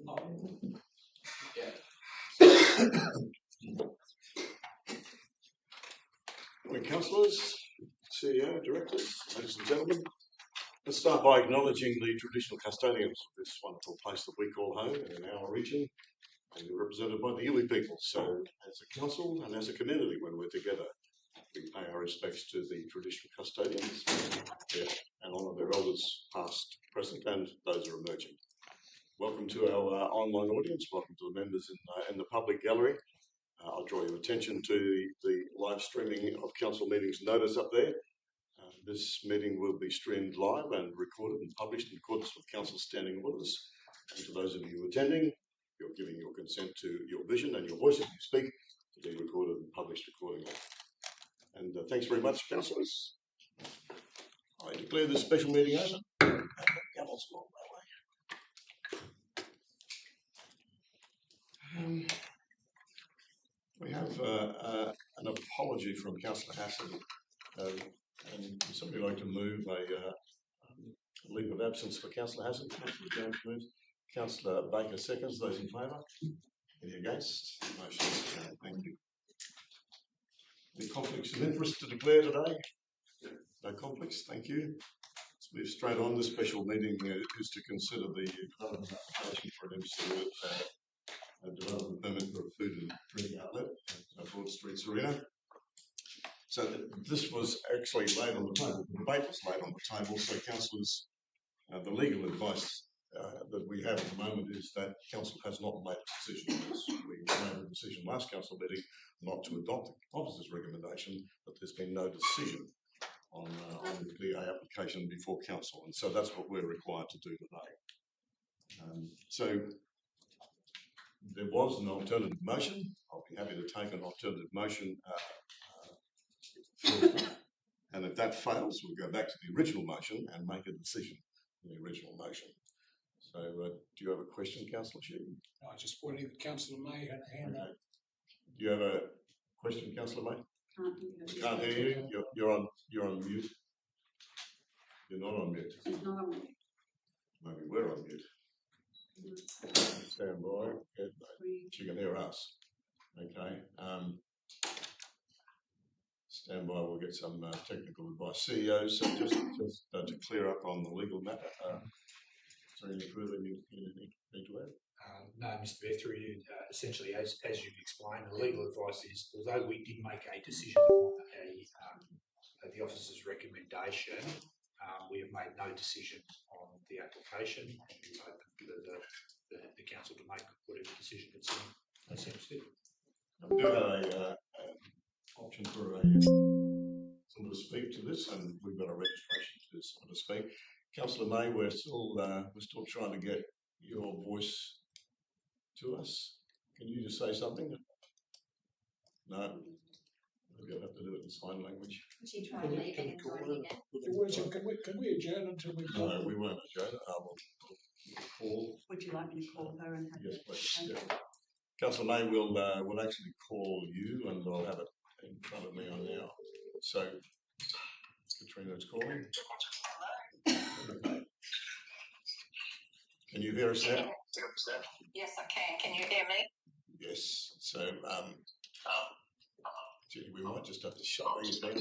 Morning, councillors, CEO, directors, ladies and gentlemen. Let's start by acknowledging the traditional custodians of this wonderful place that we call home in our region, and we're represented by the Iwi people. So, as a council and as a community, when we're together, we pay our respects to the traditional custodians and honour their elders, past, present, and those who are emerging. Welcome to our online audience. Welcome to the members in the public gallery. I'll draw your attention to the live streaming of council meetings notice up there. This meeting will be streamed live and recorded and published in accordance with council standing orders. And to those of you attending, you're giving your consent to your vision and your voice as you speak to be recorded and published accordingly. And thanks very much, councillors. I declare this special meeting open. Gavel's along that way. We have an apology from Councillor Hassan, and would somebody like to move a leave of absence for Councillor Hassan? Councillor Jones moves. Councillor Baker seconds. Those in favour? Any against? Motion is carried. Thank you. Any conflicts of interest to declare today? No conflicts. Thank you. Let's move straight on. The special meeting is to consider the development application for an MC a development permit for a food and drink outlet at Broad Street, Serena. So this was actually laid on the table. The debate was laid on the table. So councillors, the legal advice that we have at the moment is that council has not made a decision on this. We made a decision last council meeting not to adopt the officer's recommendation, but there's been no decision on the DA application before council, and so that's what we're required to do today. So there was an alternative motion. I'll be happy to take an alternative motion. And if that fails, we'll go back to the original motion and make a decision on the original motion. So, do you have a question, Councillor Sheehan? I just wondering if Councillor May had a hand up. Do you have a question, Councillor May? Can't hear you. You're on mute. You're not on mute. She's not on mute. Maybe we're on mute. Stand by. She can hear us. Okay. Stand by. We'll get some technical advice. CEO, so just to clear up on the legal matter. Is there any further you need to add? No, Mr. Mayor, through you, essentially, as you've explained, the legal advice is, although we did make a decision on the officer's recommendation, we have made no decision on the application, and we open for the council to make whatever decision it's seems fit. We do have an option for someone to speak to this, and we've got a registration to someone to speak. Councillor May, we're still trying to get your voice to us. Can you just say something? No. Maybe I'll have to do it in sign language. She tried leaving and joining it. Can we adjourn until we... No, we won't adjourn. We'll call. Would you like me to call her and have Yes, please. Yeah. Councillor May will actually call you, and I'll have it in front of me on now. So, Katrina is calling. Okay. Can you hear us now? Yes, I can. Can you hear me? Yes. So, gee, we might just have to shut these down.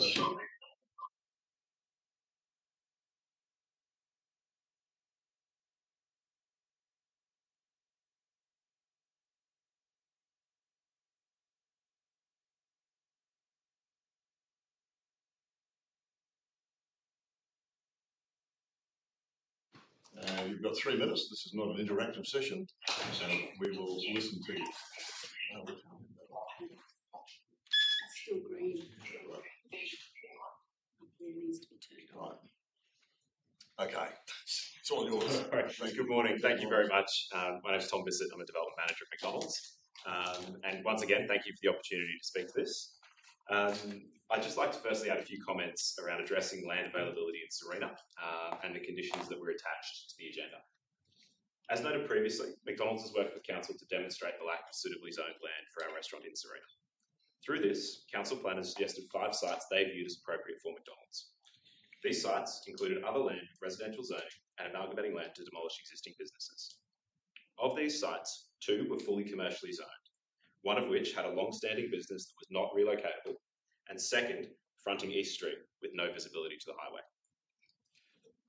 You've got 3 minutes. This is not an interactive session, so we will listen to you. It's still green. It needs to be turned on. Right. Okay. It's all yours. Right. Good morning. Thank you very much. My name is Tom Bissett. I'm a development manager at McDonald's. And once again, thank you for the opportunity to speak to this. I'd just like to firstly add a few comments around addressing land availability in Serena and the conditions that were attached to the agenda. As noted previously, McDonald's has worked with Council to demonstrate the lack of suitably zoned land for our restaurant in Serena. Through this, Council planners suggested 5 sites they viewed as appropriate for McDonald's. These sites included other land with residential zoning and amalgamating land to demolish existing businesses. Of these sites, 2 were fully commercially zoned, one of which had a long-standing business that was not relocatable, and second, fronting East Street with no visibility to the highway.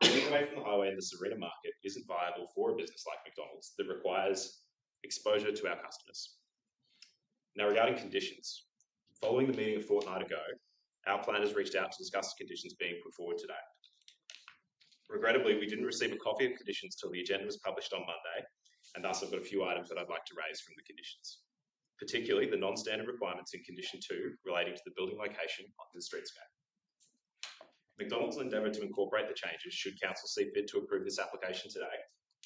Moving away from the highway in the Serena market isn't viable for a business like McDonald's that requires exposure to our customers. Now, regarding conditions, following the meeting a fortnight ago, our planners reached out to discuss the conditions being put forward today. Regrettably, we didn't receive a copy of conditions till the agenda was published on Monday, and thus I've got a few items that I'd like to raise from the conditions, particularly the non-standard requirements in Condition 2 relating to the building location on the streetscape. McDonald's will endeavour to incorporate the changes should Council see fit to approve this application today.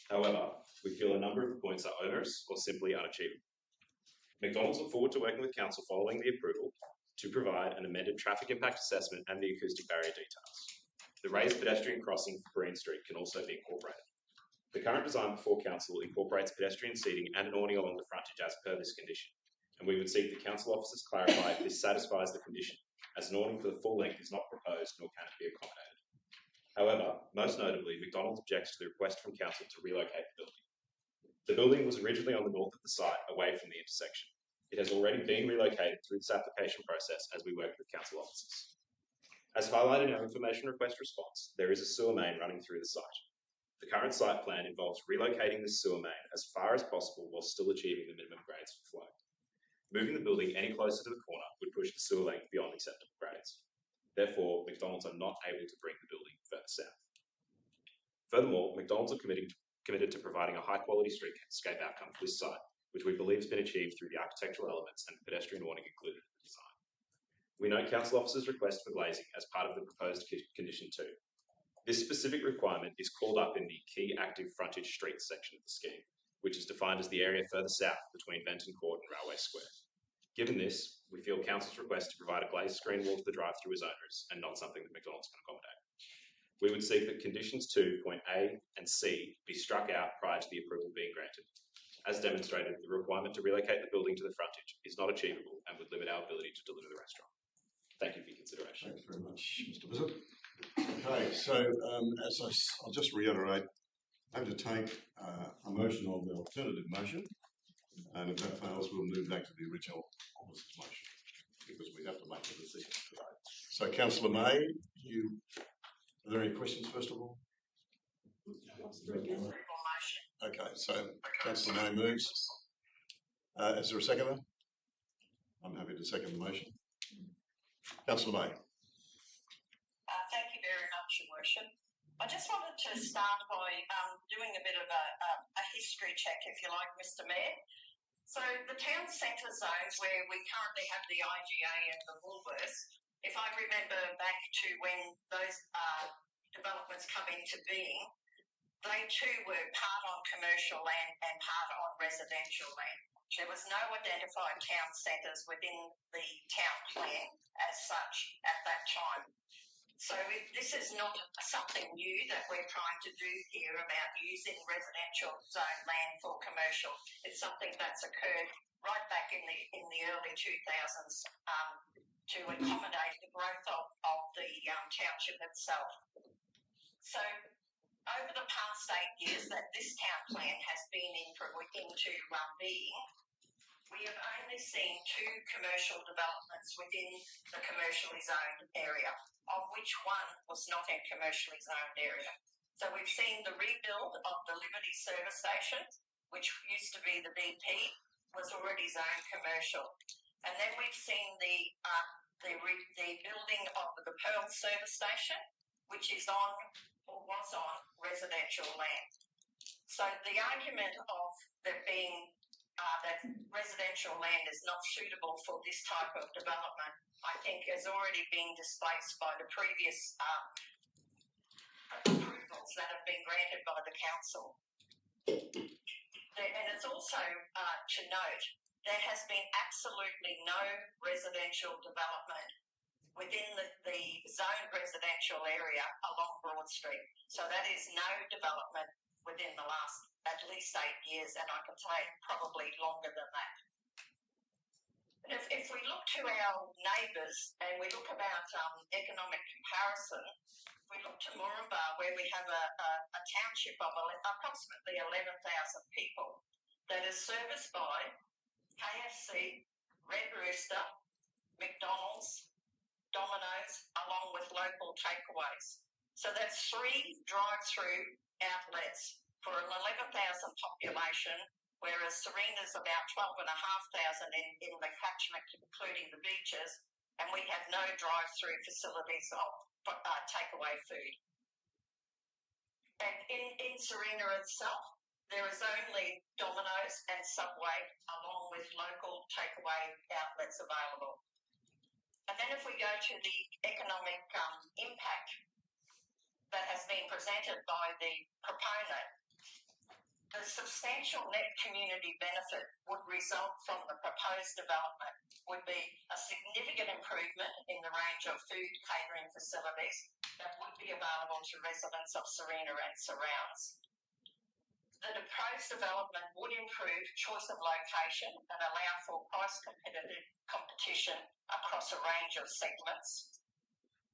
However, we feel a number of the points are onerous or simply unachievable. McDonald's look forward to working with Council following the approval to provide an amended traffic impact assessment and the acoustic barrier details. The raised pedestrian crossing for Green Street can also be incorporated. The current design before Council incorporates pedestrian seating and an awning along the frontage as per this condition, and we would seek the Council officers clarify if this satisfies the condition, as an awning for the full length is not proposed nor can it be accommodated. However, most notably, McDonald's objects to the request from Council to relocate the building. The building was originally on the north of the site, away from the intersection. It has already been relocated through this application process as we work with Council officers. As highlighted in our information request response, there is a sewer main running through the site. The current site plan involves relocating this sewer main as far as possible while still achieving the minimum grades for flow. Moving the building any closer to the corner would push the sewer length beyond acceptable grades. Therefore, McDonald's are not able to bring the building further south. Furthermore, McDonald's are committed to providing a high-quality streetscape outcome for this site, which we believe has been achieved through the architectural elements and the pedestrian awning included in the design. We note Council officers' request for glazing as part of the proposed Condition 2. This specific requirement is called up in the key active frontage streets section of the scheme, which is defined as the area further south between Benton Court and Railway Square. Given this, we feel Council's request to provide a glazed screen wall to the drive-through is onerous and not something that McDonald's can accommodate. We would seek that Conditions 2, point A and C be struck out prior to the approval being granted. As demonstrated, the requirement to relocate the building to the frontage is not achievable and would limit our ability to deliver the restaurant. Thank you for your consideration. Thanks very much, Mr. Bissett. Okay, so I'll just reiterate, I have to take a motion on the alternative motion, and if that fails, we'll move back to the original officer's motion because we have to make a decision today. So, Councillor May, are there any questions first of all? Okay, so Councillor May moves. Is there a seconder? I'm happy to second the motion. Councillor May. Thank you very much, Your Worship. I just wanted to start by doing a bit of a history check, if you like, Mr. Mayor. So the town centre zones where we currently have the IGA and the Woolworths, if I remember back to when those developments come into being, they too were part on commercial land and part on residential land. There was no identified town centres within the town plan as such at that time. So this is not something new that we're trying to do here about using residential zone land for commercial. It's something that's occurred right back in the early 2000s to accommodate the growth of the township itself. So over the past 8 years that this town plan has been into being, we have only seen 2 commercial developments within the commercially zoned area, of which one was not in commercially zoned area. So we've seen the rebuild of the Liberty service station, which used to be the BP, was already zoned commercial. And then we've seen the building of the Pearl service station, which is on or was on residential land. So the argument of there being that residential land is not suitable for this type of development, I think has already been displaced by the previous approvals that have been granted by the council. And it's also to note, there has been absolutely no residential development within the zoned residential area along Broad Street. So that is no development within the last at least 8 years, and I can say probably longer than that. And if we look to our neighbours and we look about economic comparison, we look to Moranbah where we have a township of approximately 11,000 people. that is serviced by KFC, Red Rooster, McDonald's, Domino's, along with local takeaways. So that's 3 drive-through outlets for an 11,000 population, whereas Serena's about 12,500 in the catchment, including the beaches, and we have no drive-through facilities of takeaway food. And in Serena itself, there is only Domino's and Subway, along with local takeaway outlets available. And then if we go to the economic impact that has been presented by the proponent, the substantial net community benefit would result from the proposed development would be a significant improvement in the range of food catering facilities that would be available to residents of Serena and surrounds. The proposed development would improve choice of location and allow for price competition across a range of segments.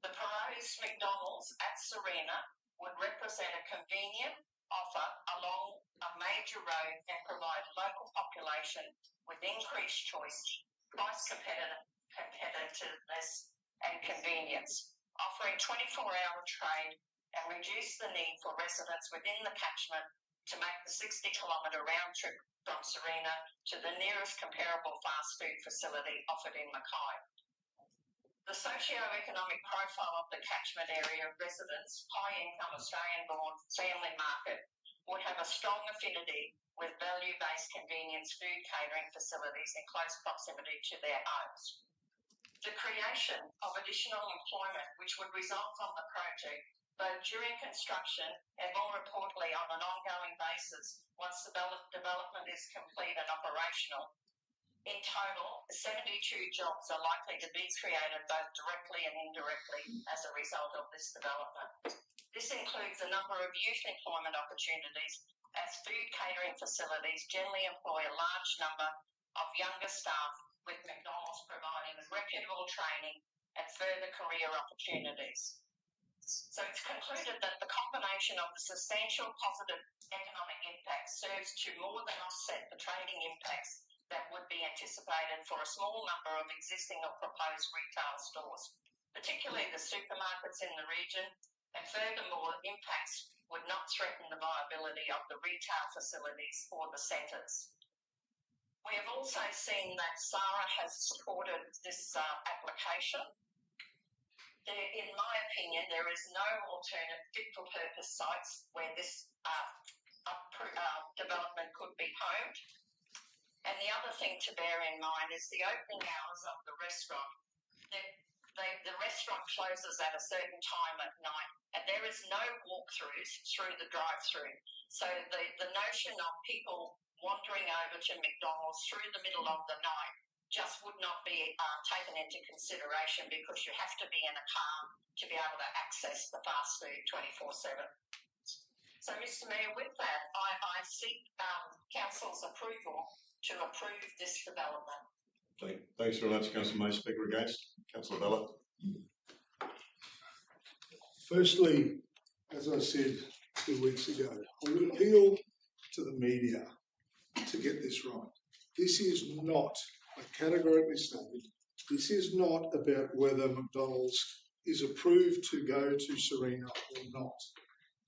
The proposed McDonald's at Serena would represent a convenient offer along a major road and provide local population with increased choice, price competitiveness and convenience, offering 24-hour trade and reduce the need for residents within the catchment to make the 60-kilometre round trip from Serena to the nearest comparable fast food facility offered in Mackay. The socio-economic profile of the catchment area of residents, high-income Australian-born family market, would have a strong affinity with value-based convenience food catering facilities in close proximity to their homes. The creation of additional employment, which would result from the project, both during construction and more importantly on an ongoing basis once the development is complete and operational. In total, 72 jobs are likely to be created both directly and indirectly as a result of this development. This includes a number of youth employment opportunities as food catering facilities generally employ a large number of younger staff, with McDonald's providing reputable training and further career opportunities. So it's concluded that the combination of the substantial positive economic impact serves to more than offset the trading impacts that would be anticipated for a small number of existing or proposed retail stores, particularly the supermarkets in the region, and furthermore, impacts would not threaten the viability of the retail facilities or the centres. We have also seen that SARA has supported this application. In my opinion, there is no alternate fit-for-purpose sites where this development could be homed. And the other thing to bear in mind is the opening hours of the restaurant. The restaurant closes at a certain time at night, and there is no walkthroughs through the drive-through. So the notion of people wandering over to McDonald's through the middle of the night just would not be taken into consideration, because you have to be in a car to be able to access the fast food 24/7. So, Mr Mayor, with that, I seek Council's approval to approve this development. Thanks very much, Councillor May. Speaker against, Councillor Ballard. Firstly, as I said 2 weeks ago, I would appeal to the media to get this right. This is not, I categorically stated, this is not about whether McDonald's is approved to go to Serena or not.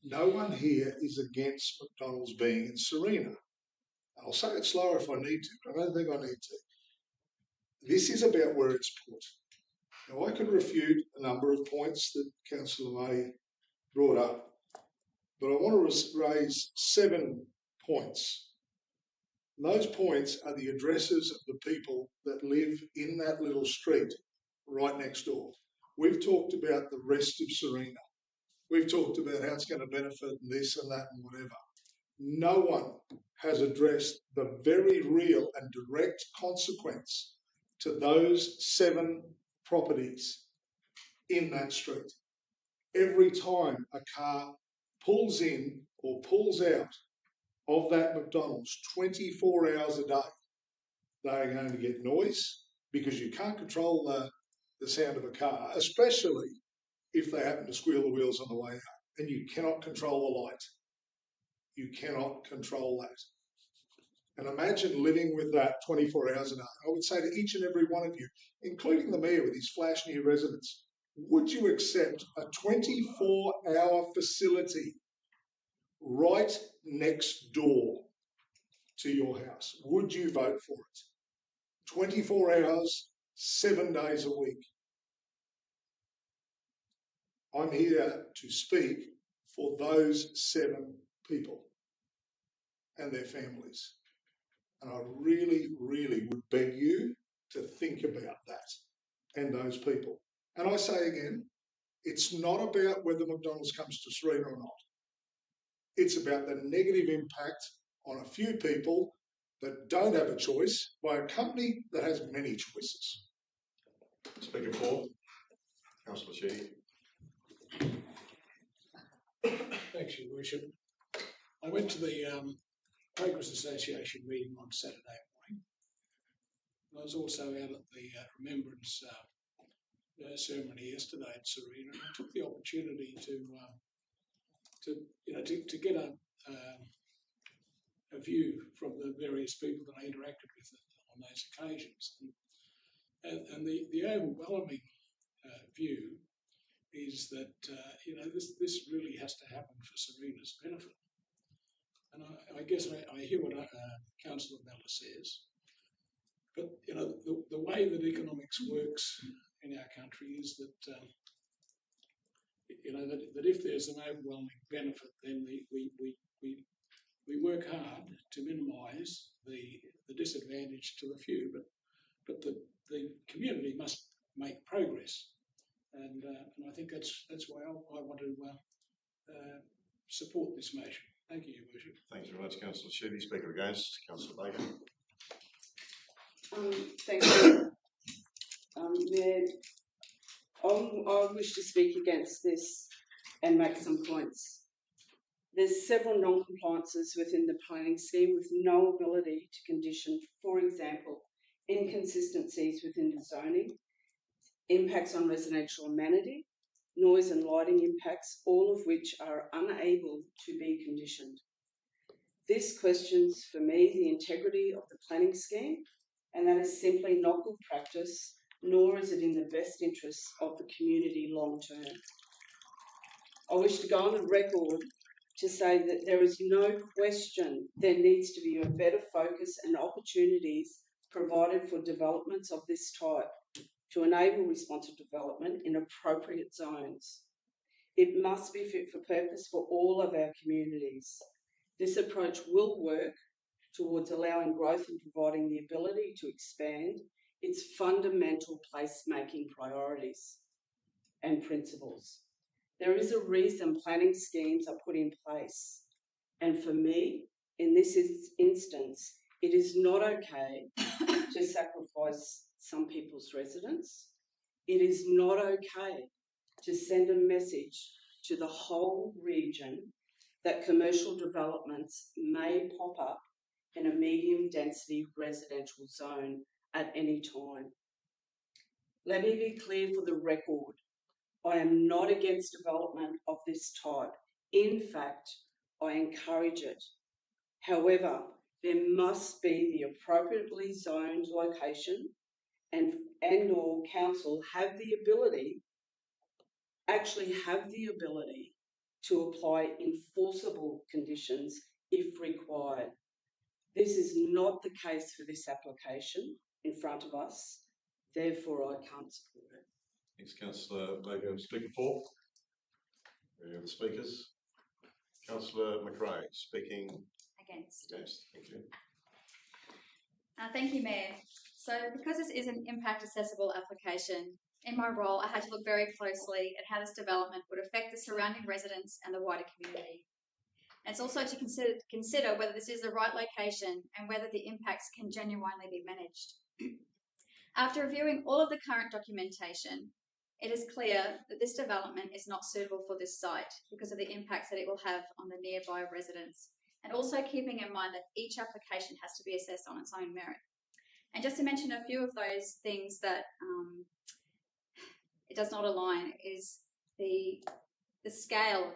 No one here is against McDonald's being in Serena. I'll say it slower if I need to, but I don't think I need to. This is about where it's put. Now, I could refute a number of points that Councillor May brought up, but I want to raise 7 points. And those points are the addresses of the people that live in that little street right next door. We've talked about the rest of Serena. We've talked about how it's going to benefit and this and that and whatever. No one has addressed the very real and direct consequence to those 7 properties in that street. Every time a car pulls in or pulls out of that McDonald's 24 hours a day, they're going to get noise, because you can't control the sound of a car, especially if they happen to squeal the wheels on the way out, and you cannot control the light. You cannot control that. And imagine living with that 24 hours a day. I would say to each and every one of you, including the Mayor with his flash new residence, would you accept a 24-hour facility right next door to your house? Would you vote for it? 24 hours, 7 days a week. I'm here to speak for those 7 people and their families. And I really, really would beg you to think about that and those people. And I say again, it's not about whether McDonald's comes to Serena or not. It's about the negative impact on a few people that don't have a choice by a company that has many choices. Speaker 4, Councillor Sheedy. Thanks, Your Worship. I went to the Progress Association meeting on Saturday morning. I was also out at the Remembrance ceremony yesterday at Serena, and I took the opportunity to get a view from the various people that I interacted with on those occasions. And the overwhelming view is that this really has to happen for Serena's benefit. And I guess I hear what Councillor Bella says, but the way that economics works in our country is that that if there's an overwhelming benefit, then we work hard to minimise the disadvantage to the few, but the community must make progress, and I think that's why I want to support this motion. Thank you, Your Worship. Thanks very much, Councillor Sheedy. Speaker against, Councillor Baker. Thank you. Mayor, I wish to speak against this and make some points. There's several non-compliances within the planning scheme with no ability to condition, for example, inconsistencies within the zoning, impacts on residential amenity, noise and lighting impacts, all of which are unable to be conditioned. This questions, for me, the integrity of the planning scheme, and that is simply not good practice, nor is it in the best interests of the community long term. I wish to go on the record to say that there is no question there needs to be a better focus and opportunities provided for developments of this type to enable responsive development in appropriate zones. It must be fit for purpose for all of our communities. This approach will work towards allowing growth and providing the ability to expand its fundamental placemaking priorities and principles. There is a reason planning schemes are put in place. And for me, in this instance, it is not okay to sacrifice some people's residents. It is not okay to send a message to the whole region that commercial developments may pop up in a medium density residential zone at any time. Let me be clear for the record. I am not against development of this type. In fact, I encourage it. However, there must be the appropriately zoned location and or council have the ability to apply enforceable conditions if required. This is not the case for this application in front of us, therefore I can't support it. Thanks, Councillor Baker. Speaker 4. Any other speakers? Councillor Mackay, speaking Against. Thank you. Thank you, Mayor. So because this is an impact assessable application, in my role I had to look very closely at how this development would affect the surrounding residents and the wider community. And it's also to consider whether this is the right location and whether the impacts can genuinely be managed. After reviewing all of the current documentation, it is clear that this development is not suitable for this site because of the impacts that it will have on the nearby residents, and also keeping in mind that each application has to be assessed on its own merit. And just to mention a few of those things that it does not align is the scale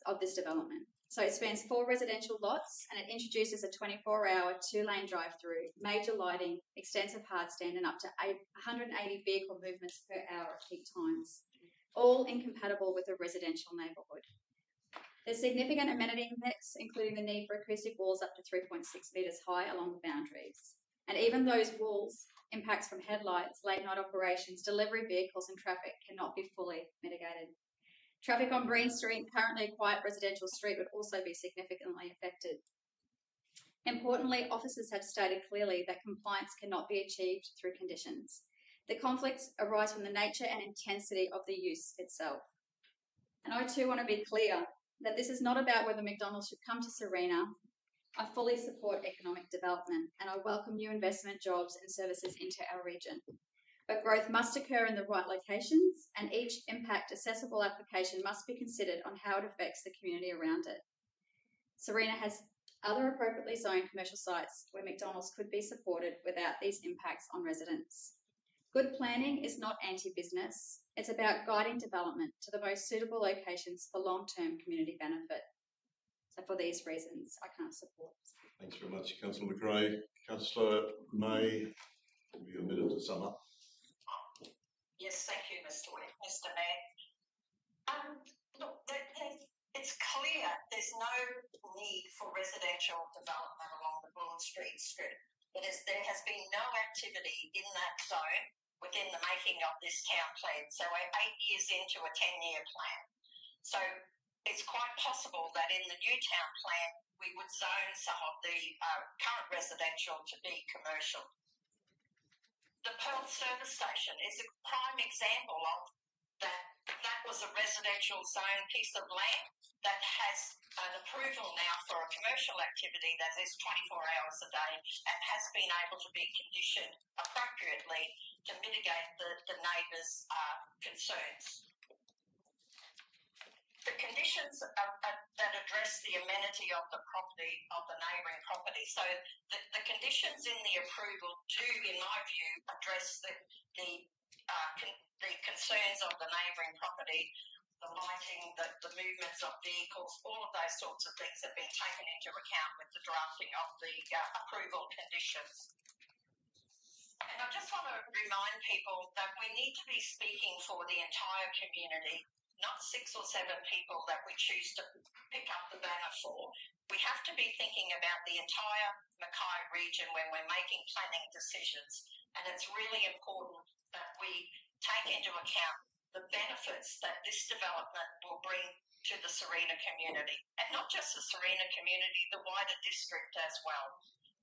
of this development. So it spans 4 residential lots and it introduces a 24-hour 2-lane drive-through, major lighting, extensive hard stand and up to 180 vehicle movements per hour at peak times, all incompatible with a residential neighbourhood. There's significant amenity mix, including the need for acoustic walls up to 3.6 metres high along the boundaries. And even those walls, impacts from headlights, late night operations, delivery vehicles and traffic cannot be fully mitigated. Traffic on Green Street, currently a quiet residential street, would also be significantly affected. Importantly, officers have stated clearly that compliance cannot be achieved through conditions. The conflicts arise from the nature and intensity of the use itself. And I too want to be clear that this is not about whether McDonald's should come to Serena. I fully support economic development and I welcome new investment, jobs and services into our region. But growth must occur in the right locations and each impact accessible application must be considered on how it affects the community around it. Serena has other appropriately zoned commercial sites where McDonald's could be supported without these impacts on residents. Good planning is not anti-business. It's about guiding development to the most suitable locations for long-term community benefit. So for these reasons, I can't support. Thanks very much, Councillor Mackay. Councillor May, will be a minute to sum up. Yes, thank you, Mr. Mayor. Look, it's clear there's no need for residential development along the Broad Street strip. There has been no activity in that zone within the making of this town plan. So we're 8 years into a 10-year plan. So it's quite possible that in the new town plan, we would zone some of the current residential to be commercial. The Pearl Service Station is a prime example of that. That was a residential zone piece of land that has an approval now for a commercial activity that is 24 hours a day and has been able to be conditioned appropriately to mitigate the neighbours' concerns. The conditions that address the amenity of the property, of the neighbouring property. So the conditions in the approval do, in my view, address the concerns of the neighbouring property, the lighting, the movements of vehicles, all of those sorts of things have been taken into account with the drafting of the approval conditions. And I just want to remind people that we need to be speaking for the entire community, not 6 or 7 people that we choose to pick up the banner for. We have to be thinking about the entire Mackay region when we're making planning decisions. And it's really important that we take into account the benefits that this development will bring to the Serena community. And not just the Serena community, the wider district as well.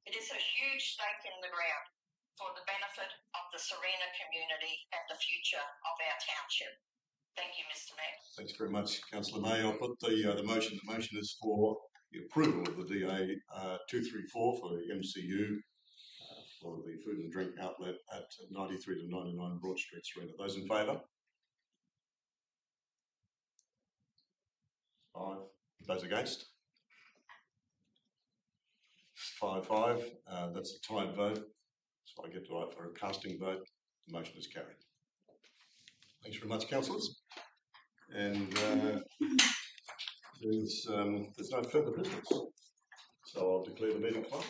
It is a huge stake in the ground for the benefit of the Serena community and the future of our township. Thank you, Mr. Mayor. Thanks very much, Councillor May. I'll put the motion. The motion is for the approval of the DA 234 for the MCU for the food and drink outlet at 93 to 99 Broad Street, Serena. Those in favour? 5. Those against? 5-5. That's a tied vote. So I get to vote for a casting vote. The motion is carried. Thanks very much, councillors. And there's no further business. So I'll declare the meeting closed.